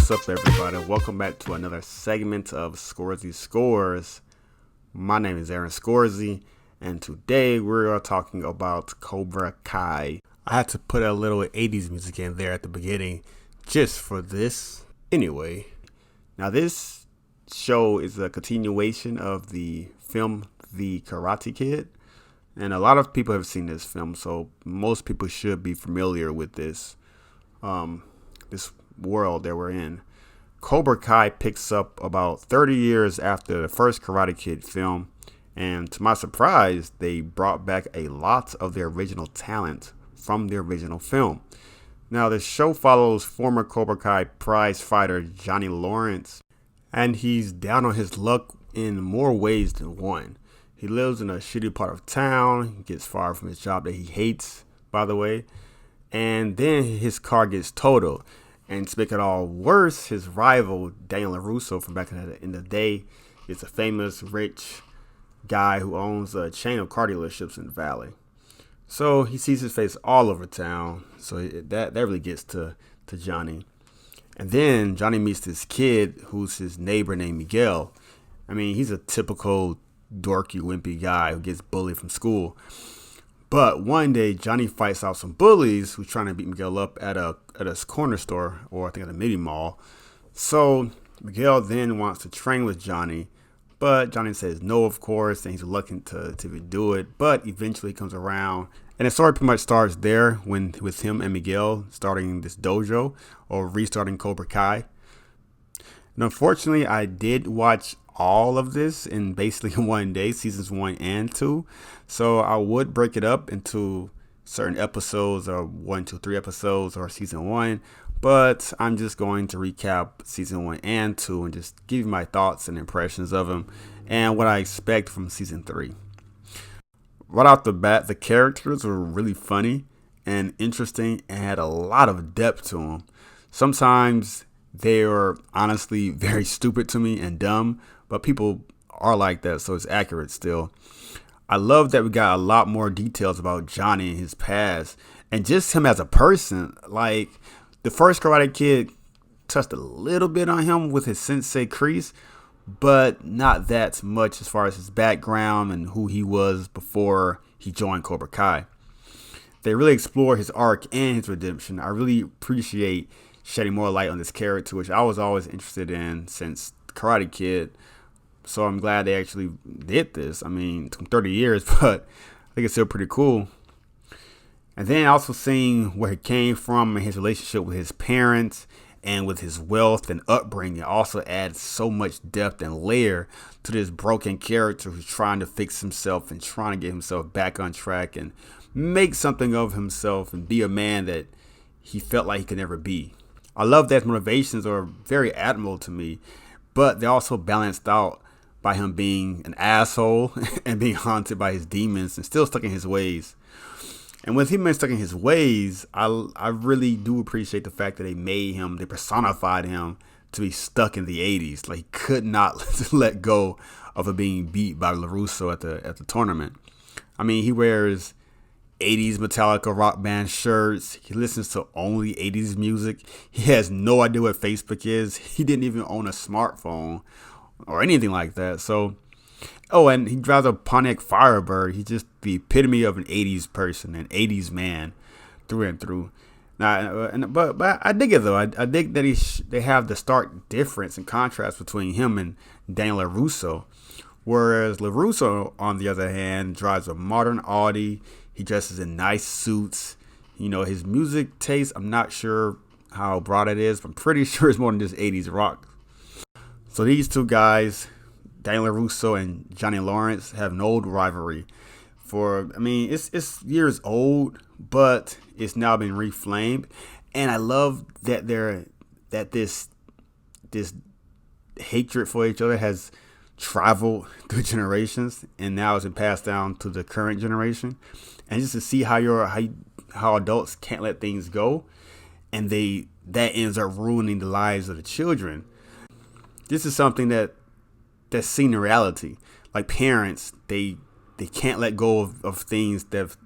What's up, everybody? Welcome back to another segment of Scorzy Scores. My name is Aaron Scorzy, and today we're talking about Cobra Kai. I had to put a little 80s music in there at the beginning just for this. Anyway, now this show is a continuation of the film The Karate Kid, and a lot of people have seen this film, so most people should be familiar with this world that we're in. Cobra Kai picks up about 30 years after the first Karate Kid film, and to my surprise, they brought back a lot of their original talent from the original film. Now, the show follows former Cobra Kai prize fighter Johnny Lawrence, and he's down on his luck in more ways than one. He lives in a shitty part of town, gets fired from his job that he hates, by the way, and then his car gets totaled. And to make it all worse, his rival, Daniel LaRusso, from back in the day, is a famous, rich guy who owns a chain of car dealerships in the valley. So he sees his face all over town. So that really gets to Johnny. And then Johnny meets this kid who's his neighbor named Miguel. I mean, he's a typical dorky, wimpy guy who gets bullied from school. But one day, Johnny fights out some bullies who's trying to beat Miguel up at a corner store, or I think at a mini mall. So Miguel then wants to train with Johnny, but Johnny says no, of course, and he's reluctant to do it. But eventually he comes around, and the story pretty much starts there with him and Miguel starting this dojo or restarting Cobra Kai. And unfortunately, I did watch all of this in basically one day, seasons 1 and 2. So I would break it up into certain episodes, or 1, 2, 3 episodes, or season 1. But I'm just going to recap season 1 and 2 and just give you my thoughts and impressions of them and what I expect from season 3. Right off the bat, the characters were really funny and interesting and had a lot of depth to them. Sometimes they are honestly very stupid to me and dumb, but people are like that, so it's accurate still. I love that we got a lot more details about Johnny and his past and just him as a person. Like, the first Karate Kid touched a little bit on him with his Sensei Kreese, but not that much as far as his background and who he was before he joined Cobra Kai. They really explore his arc and his redemption. I really appreciate shedding more light on this character, which I was always interested in since Karate Kid. So I'm glad they actually did this. I mean, it took 30 years, but I think it's still pretty cool. And then also seeing where he came from and his relationship with his parents and with his wealth and upbringing also adds so much depth and layer to this broken character who's trying to fix himself and trying to get himself back on track and make something of himself and be a man that he felt like he could never be. I love that his motivations are very admirable to me, but they're also balanced out by him being an asshole and being haunted by his demons and still stuck in his ways. And with him being stuck in his ways, I really do appreciate the fact that they personified him to be stuck in the 80s. Like, he could not let go of it being beat by LaRusso at the tournament. I mean, he wears 80s Metallica rock band shirts. He listens to only 80s music. He has no idea what Facebook is. He didn't even own a smartphone or anything like that. So, and he drives a Pontiac Firebird. He's just the epitome of an 80s person, an 80s man through and through. Now, but I dig it though. I dig that they have the stark difference and contrast between him and Daniel LaRusso. Whereas LaRusso, on the other hand, drives a modern Audi. He dresses in nice suits. You know, his music taste, I'm not sure how broad it is, but I'm pretty sure it's more than just 80s rock. So these two guys, Daniel LaRusso and Johnny Lawrence, have an old rivalry. It's years old, but it's now been reflamed. And I love that this hatred for each other has traveled through generations and now it's been passed down to the current generation. And just to see how adults can't let things go, and that ends up ruining the lives of the children. This is something that's seen in reality. Like, parents, they can't let go of things that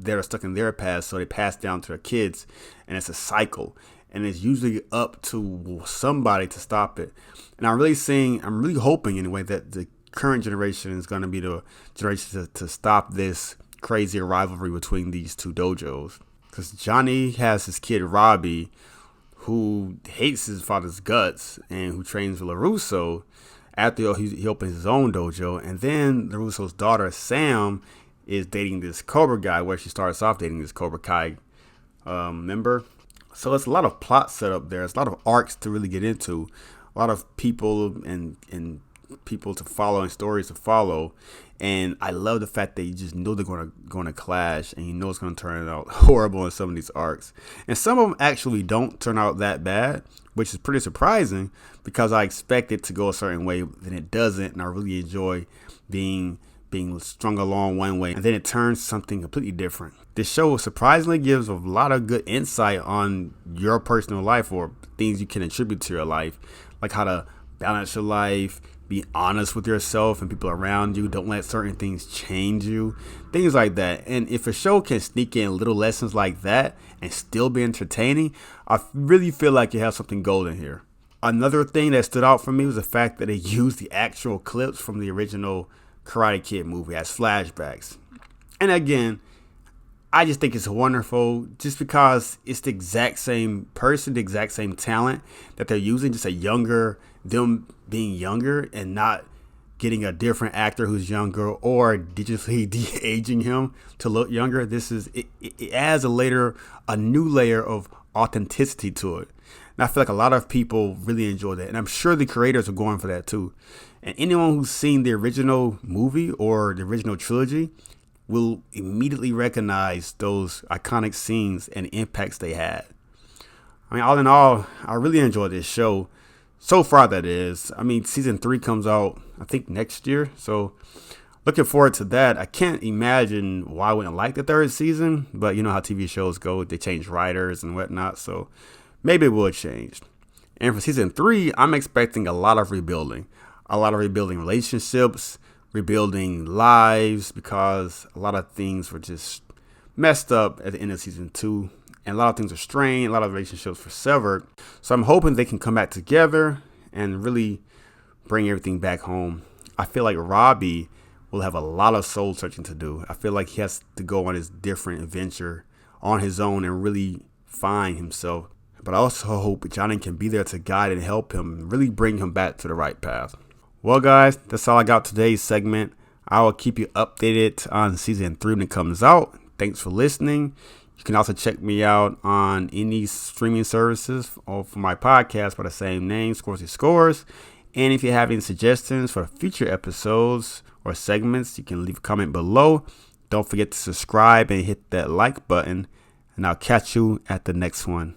are stuck in their past, so they pass down to their kids, and it's a cycle. and it's usually up to somebody to stop it. And I'm really hoping anyway that the current generation is going to be the generation to stop this crazy rivalry between these two dojos. Because Johnny has his kid Robbie, who hates his father's guts and who trains with LaRusso after he opens his own dojo. And then LaRusso's daughter Sam is dating this Cobra guy, where she starts off dating this Cobra Kai member. So it's a lot of plot set up there. It's a lot of arcs to really get into, a lot of people and people to follow and stories to follow. And I love the fact that you just know they're going to clash, and you know it's going to turn out horrible in some of these arcs. And some of them actually don't turn out that bad, which is pretty surprising because I expect it to go a certain way, then it doesn't, and I really enjoy being strung along one way, and then it turns something completely different. This show surprisingly gives a lot of good insight on your personal life or things you can attribute to your life, like how to balance your life, be honest with yourself and people around you, don't let certain things change you, things like that. And if a show can sneak in little lessons like that and still be entertaining, I really feel like you have something golden here. Another thing that stood out for me was the fact that they used the actual clips from the original Karate Kid movie as flashbacks. And again, I just think it's wonderful just because it's the exact same person, the exact same talent that they're using, just them being younger and not getting a different actor who's younger or digitally de-aging him to look younger. It adds a new layer of authenticity to it. And I feel like a lot of people really enjoy that. And I'm sure the creators are going for that too. And anyone who's seen the original movie or the original trilogy will immediately recognize those iconic scenes and impacts they had. I mean, all in all, I really enjoyed this show. So far, that is. I mean, season 3 comes out, I think, next year. So looking forward to that. I can't imagine why I wouldn't like the third season. But you know how TV shows go. They change writers and whatnot. So maybe it will change. And for season 3, I'm expecting a lot of rebuilding. A lot of rebuilding relationships, rebuilding lives, because a lot of things were just messed up at the end of season 2. And a lot of things are strained. A lot of relationships were severed. So I'm hoping they can come back together and really bring everything back home. I feel like Robbie will have a lot of soul searching to do. I feel like he has to go on his different adventure on his own and really find himself. But I also hope Johnny can be there to guide and help him and really bring him back to the right path. Well, guys, that's all I got today's segment. I will keep you updated on season 3 when it comes out. Thanks for listening. You can also check me out on any streaming services or for my podcast by the same name, Scorzy Scores. And if you have any suggestions for future episodes or segments, you can leave a comment below. Don't forget to subscribe and hit that like button. And I'll catch you at the next one.